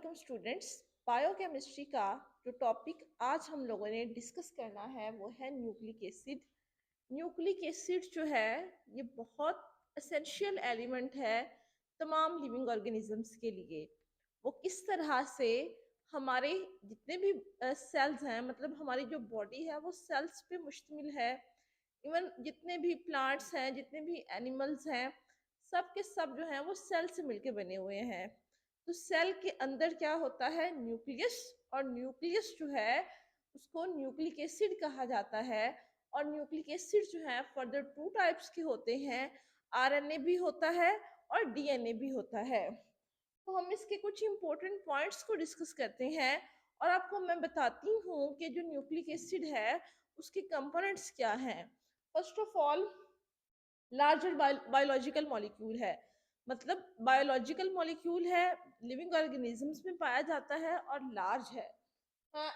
Welcome students. Biochemistry का जो topic आज हम लोगों ने डिस्कस करना है वो है न्यूक्लिक एसिड। न्यूक्लिक एसिड जो है ये बहुत एसेंशियल एलिमेंट है तमाम लिविंग ऑर्गेनिजम्स के लिए। वो किस तरह से हमारे जितने भी सेल्स हैं, मतलब हमारी जो बॉडी है वो सेल्स पे मुश्तमिल है। इवन जितने भी प्लांट्स हैं, जितने भी एनिमल्स हैं, सब के सब जो हैं वो सेल से मिलके बने हुए हैं। तो सेल के अंदर क्या होता है, न्यूक्लियस। और न्यूक्लियस जो है उसको न्यूक्लिक एसिड कहा जाता है। और न्यूक्लिक एसिड जो है फर्दर टू टाइप्स के होते हैं, आरएनए भी होता है और डीएनए भी होता है। तो हम इसके कुछ इंपॉर्टेंट पॉइंट्स को डिस्कस करते हैं और आपको मैं बताती हूँ कि जो न्यूक्लिक एसिड है उसके कंपोनेंट्स क्या हैं। First of all, larger biological molecule है, मतलब बायोलॉजिकल मॉलिक्यूल है, लिविंग ऑर्गेनिजम्स में पाया जाता है और लार्ज है।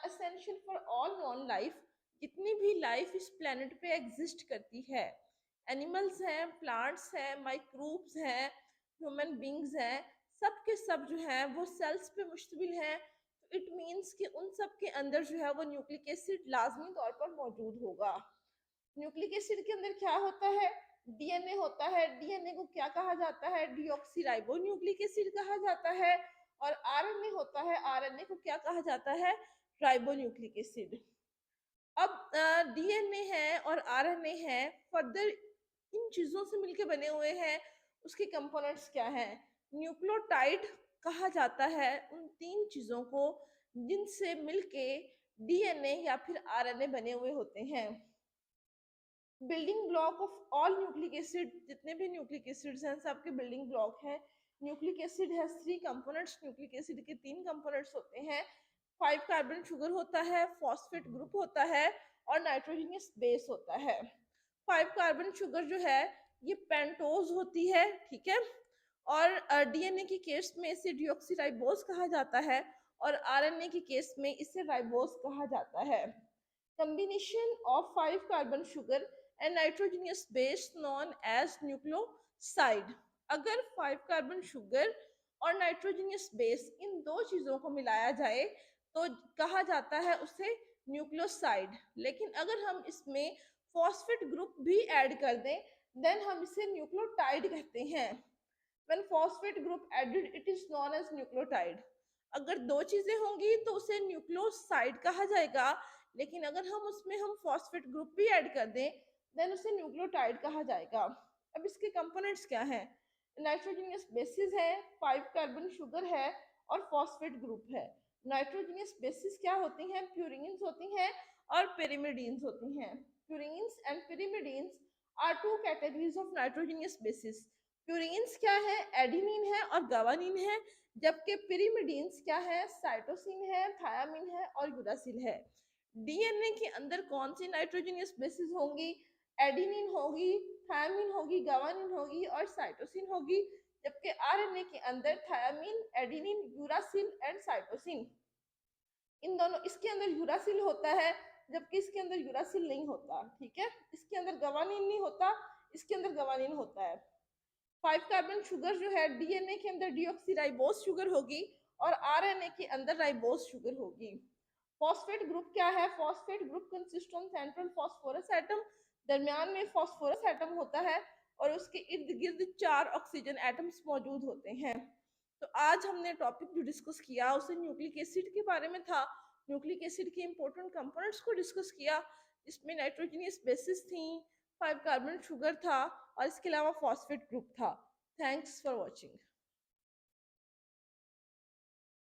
Essential for all non life, जितनी भी लाइफ इस प्लेनेट पे एग्जिस्ट करती है, एनिमल्स हैं, प्लांट्स हैं, माइक्रोब्स हैं, ह्यूमन बींग्स हैं, सब के सब जो है वो सेल्स पे मुश्तमिल हैं। तो इट मीन्स कि उन सब के अंदर जो है वो न्यूक्लिक एसिड लाजमी तौर पर मौजूद होगा। न्यूक्लिक एसिड के अंदर क्या होता है, डीएनए होता है। डीएनए को क्या कहा जाता है, डीऑक्सीराइबो न्यूक्लिक एसिड कहा जाता है। और आरएनए होता है, आरएनए को क्या कहा जाता है, राइबो न्यूक्लिक एसिड। अब डीएनए है और आरएनए है, फर्दर इन चीजों से मिलके बने हुए हैं। उसके कंपोनेंट्स क्या हैं, न्यूक्लियोटाइड कहा जाता है उन तीन चीजों को जिनसे मिलके डीएनए या फिर आरएनए बने हुए होते हैं। Building block of all nucleic acid, जितने भी न्यूक्लिक एसिड्स हैं सबके बिल्डिंग ब्लॉक हैं। Nucleic acid has three components, nucleic acid के तीन कंपोनेंट्स होते हैं। 5 कार्बन शुगर होता है, फॉस्फेट ग्रुप होता है और नाइट्रोजनियस बेस होता है। 5 कार्बन शुगर जो है ये पेंटोज होती है, ठीक है। और डीएनए की केस में इसे डिऑक्सीराइबोज कहा जाता है और आरएनए की केस में इसे राइबोज कहा जाता है। combination of 5 carbon sugar and nitrogenous base known as nucleoside। अगर 5 कार्बन शुगर और नाइट्रोजनियस बेस इन दो चीजों को मिलाया जाए तो कहा जाता है उसे न्यूक्लियोसाइड। लेकिन अगर हम इसमें फॉस्फेट ग्रुप भी ऐड कर दें देन हम इसे न्यूक्लियोटाइड कहते हैं। when phosphate group added it is known as nucleotide। अगर दो चीजें होंगी तो उसे न्यूक्लियोसाइड कहा जाएगा, लेकिन अगर हम फॉस्फेट ग्रुप भी ऐड कर दें देन उसे न्यूक्लियोटाइड कहा जाएगा। अब इसके कंपोनेंट्स क्या हैं, नाइट्रोजनियस बेसिस है, 5 कार्बन शुगर है और फॉस्फेट ग्रुप है। नाइट्रोजनियस बेसिस क्या होती हैं, प्यूरिन्स होती हैं और पिरिमिडीन्स होती हैं। Purines and pyrimidines are two categories of nitrogenous bases. Purines क्या है, एडिनिन है और गवानिन है, जबकि पिरिमिडीन्स क्या है, साइटोसिन है, थायामिन है और यूरासिल है। डीएनए के अंदर कौन सी नाइट्रोजनियस बेसिस होंगी, एडिनिन होगी, थायामिन होगी, गवानिन होगी और साइटोसिन होगी। जबकि आरएनए के अंदर thymine, adenine, uracil and cytosine, इन दोनों, इसके अंदर यूरासिल होता है जबकि इसके अंदर यूरासिल नहीं होता, ठीक है। इसके अंदर गवानिन नहीं होता, इसके अंदर गवानिन होता है। 5 कार्बन शुगर जो है डीएनए के अंदर डीऑक्सीराइबोज शुगर होगी और आरएनए के अंदर राइबोज शुगर होगी। फॉस्फेट ग्रुप क्या है, phosphate group consist on central phosphorus atom, दरमियान में फॉस्फोरस एटम होता है और उसके इर्द गिर्द 4 ऑक्सीजन एटम्स मौजूद होते हैं। तो आज हमने टॉपिक जो डिस्कस किया उसे न्यूक्लिक एसिड के बारे में था। न्यूक्लिक एसिड के इंपॉर्टेंट कंपोनेंट्स को डिस्कस किया, इसमें नाइट्रोजनियस बेसिस थी, 5 कार्बन शुगर था और इसके अलावा फॉस्फेट ग्रुप था। Thanks for watching.